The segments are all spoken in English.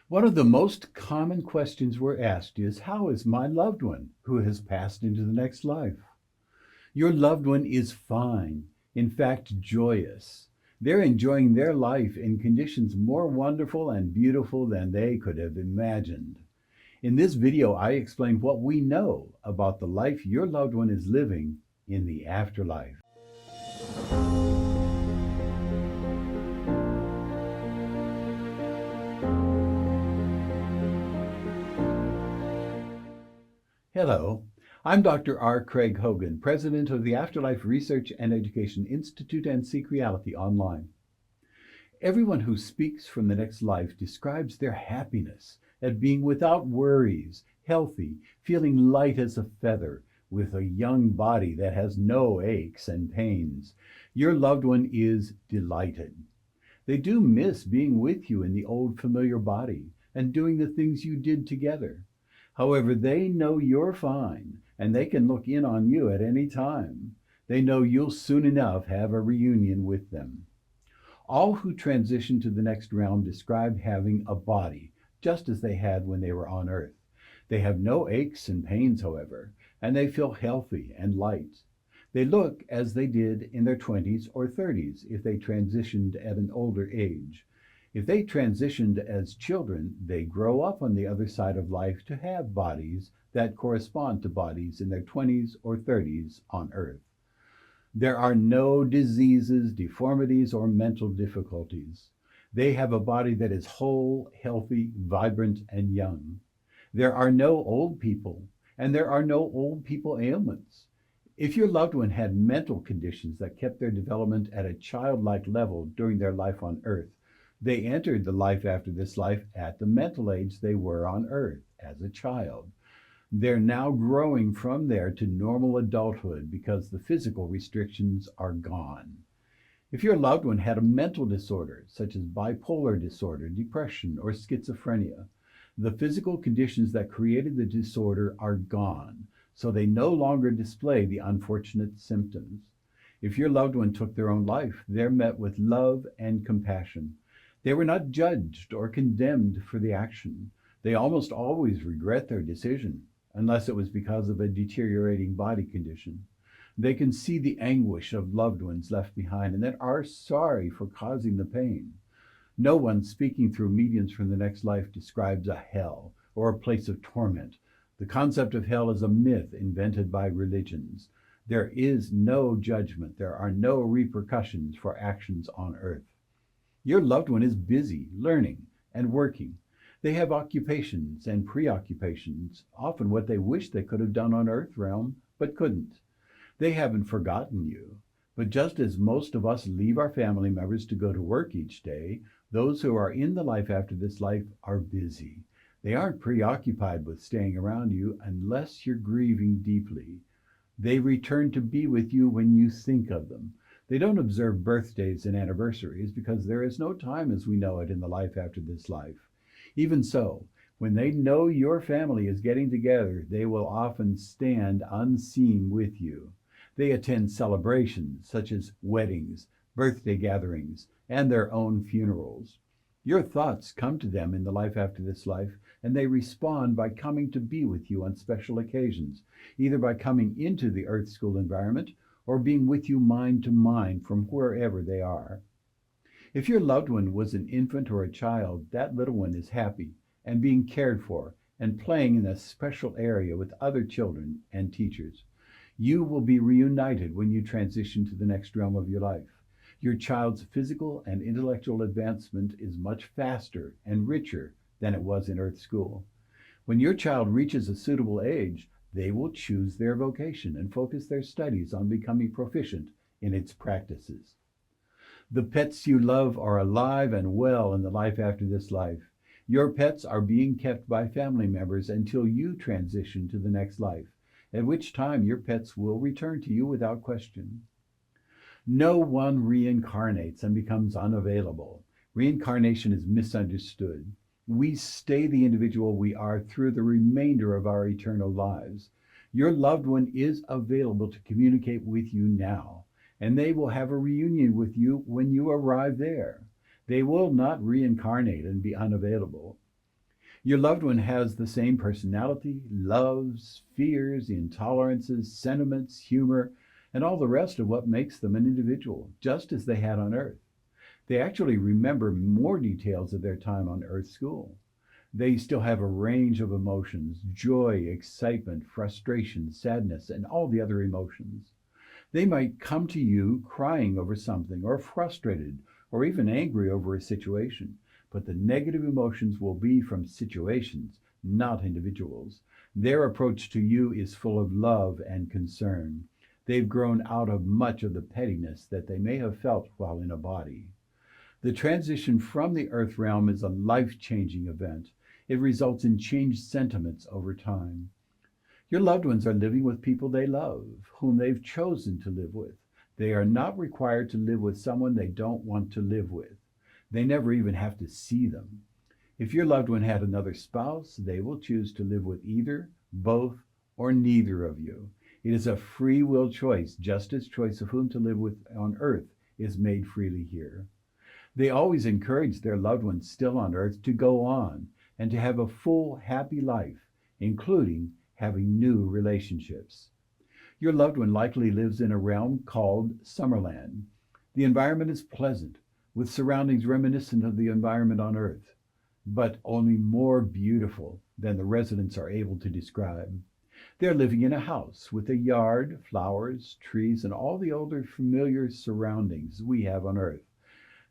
One of the most common questions we're asked is, how is my loved one who has passed into the next life? Your loved one is fine, in fact, joyous. They're enjoying their life in conditions more wonderful and beautiful than they could have imagined. In this video, I explain what we know about the life your loved one is living in the afterlife. Hello, I'm Dr. R. Craig Hogan, President of the Afterlife Research and Education Institute and Seek Reality Online. Everyone who speaks from the next life describes their happiness at being without worries, healthy, feeling light as a feather, with a young body that has no aches and pains. Your loved one is delighted. They do miss being with you in the old familiar body and doing the things you did together. However, they know you're fine and they can look in on you at any time. They know you'll soon enough have a reunion with them. All who transition to the next realm describe having a body, just as they had when they were on earth. They have no aches and pains, however, and they feel healthy and light. They look as they did in their 20s or 30s if they transitioned at an older age. If they transitioned as children, they grow up on the other side of life to have bodies that correspond to bodies in their 20s or 30s on earth. There are no diseases, deformities, or mental difficulties. They have a body that is whole, healthy, vibrant, and young. There are no old people, and there are no old people ailments. If your loved one had mental conditions that kept their development at a childlike level during their life on earth, they entered the life after this life at the mental age they were on earth as a child. They're now growing from there to normal adulthood because the physical restrictions are gone. If your loved one had a mental disorder, such as bipolar disorder, depression, or schizophrenia, the physical conditions that created the disorder are gone, so they no longer display the unfortunate symptoms. If your loved one took their own life, they're met with love and compassion. They were not judged or condemned for the action. They almost always regret their decision, unless it was because of a deteriorating body condition. They can see the anguish of loved ones left behind and then are sorry for causing the pain. No one speaking through mediums from the next life describes a hell or a place of torment. The concept of hell is a myth invented by religions. There is no judgment. There are no repercussions for actions on earth. Your loved one is busy, learning, and working. They have occupations and preoccupations, often what they wish they could have done on Earth realm, but couldn't. They haven't forgotten you. But just as most of us leave our family members to go to work each day, those who are in the life after this life are busy. They aren't preoccupied with staying around you unless you're grieving deeply. They return to be with you when you think of them. They don't observe birthdays and anniversaries because there is no time as we know it in the life after this life. Even so, when they know your family is getting together, they will often stand unseen with you. They attend celebrations such as weddings, birthday gatherings, and their own funerals. Your thoughts come to them in the life after this life, and they respond by coming to be with you on special occasions, either by coming into the Earth School environment or being with you mind to mind from wherever they are. If your loved one was an infant or a child, that little one is happy and being cared for and playing in a special area with other children and teachers. You will be reunited when you transition to the next realm of your life. Your child's physical and intellectual advancement is much faster and richer than it was in Earth School. When your child reaches a suitable age, they will choose their vocation and focus their studies on becoming proficient in its practices. The pets you love are alive and well in the life after this life. Your pets are being kept by family members until you transition to the next life, at which time your pets will return to you without question. No one reincarnates and becomes unavailable. Reincarnation is misunderstood. We stay the individual we are through the remainder of our eternal lives. Your loved one is available to communicate with you now, and they will have a reunion with you when you arrive there. They will not reincarnate and be unavailable. Your loved one has the same personality, loves, fears, intolerances, sentiments, humor, and all the rest of what makes them an individual, just as they had on Earth. They actually remember more details of their time on Earth School. They still have a range of emotions: joy, excitement, frustration, sadness, and all the other emotions. They might come to you crying over something, or frustrated, or even angry over a situation, but the negative emotions will be from situations, not individuals. Their approach to you is full of love and concern. They've grown out of much of the pettiness that they may have felt while in a body. The transition from the earth realm is a life-changing event. It results in changed sentiments over time. Your loved ones are living with people they love, whom they've chosen to live with. They are not required to live with someone they don't want to live with. They never even have to see them. If your loved one had another spouse, they will choose to live with either, both, or neither of you. It is a free will choice, just as choice of whom to live with on earth is made freely here. They always encourage their loved ones still on earth to go on and to have a full, happy life, including having new relationships. Your loved one likely lives in a realm called Summerland. The environment is pleasant, with surroundings reminiscent of the environment on Earth, but only more beautiful than the residents are able to describe. They're living in a house with a yard, flowers, trees, and all the older familiar surroundings we have on Earth.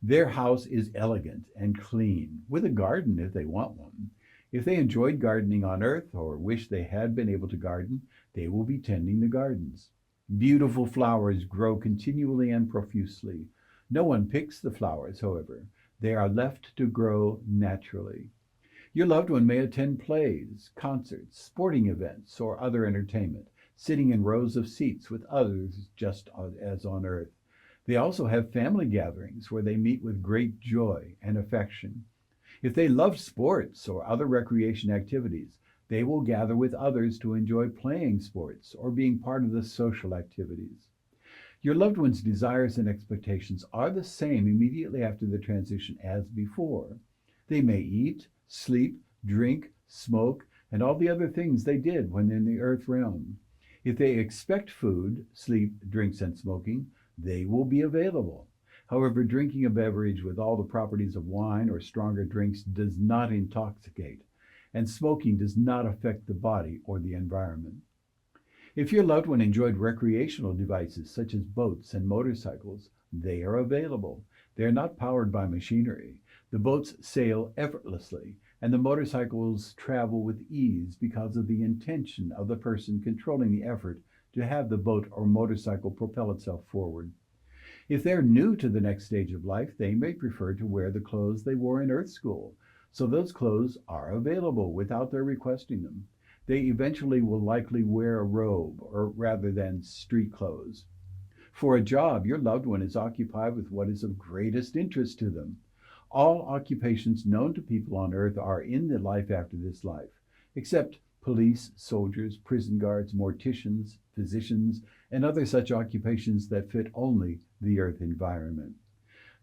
Their house is elegant and clean, with a garden if they want one. If they enjoyed gardening on Earth or wish they had been able to garden, they will be tending the gardens. Beautiful flowers grow continually and profusely. No one picks the flowers, however. They are left to grow naturally. Your loved one may attend plays, concerts, sporting events, or other entertainment, sitting in rows of seats with others just as on Earth. They also have family gatherings where they meet with great joy and affection. If they love sports or other recreation activities, they will gather with others to enjoy playing sports or being part of the social activities. Your loved one's desires and expectations are the same immediately after the transition as before. They may eat, sleep, drink, smoke, and all the other things they did when in the earth realm. If they expect food, sleep, drinks, and smoking, they will be available. However, drinking a beverage with all the properties of wine or stronger drinks does not intoxicate, and smoking does not affect the body or the environment. If your loved one enjoyed recreational devices such as boats and motorcycles, they are available. They are not powered by machinery. The boats sail effortlessly, and the motorcycles travel with ease because of the intention of the person controlling the effort to have the boat or motorcycle propel itself forward. If they're new to the next stage of life, they may prefer to wear the clothes they wore in Earth School, so those clothes are available without their requesting them. They eventually will likely wear a robe or rather than street clothes. For a job, your loved one is occupied with what is of greatest interest to them. All occupations known to people on Earth are in the life after this life, except police, soldiers, prison guards, morticians, physicians, and other such occupations that fit only the Earth environment.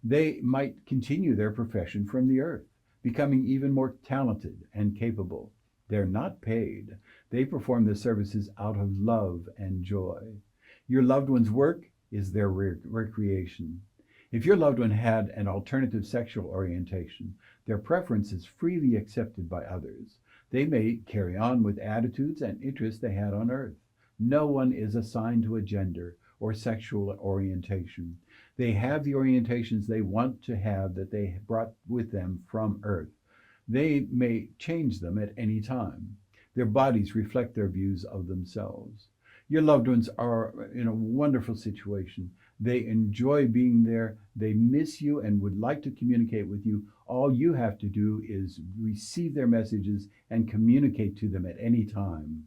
They might continue their profession from the Earth, becoming even more talented and capable. They're not paid. They perform the services out of love and joy. Your loved one's work is their recreation. If your loved one had an alternative sexual orientation, their preference is freely accepted by others. They may carry on with attitudes and interests they had on Earth. No one is assigned to a gender or sexual orientation. They have the orientations they want to have that they brought with them from Earth. They may change them at any time. Their bodies reflect their views of themselves. Your loved ones are in a wonderful situation. They enjoy being there. They miss you and would like to communicate with you. All you have to do is receive their messages and communicate to them at any time.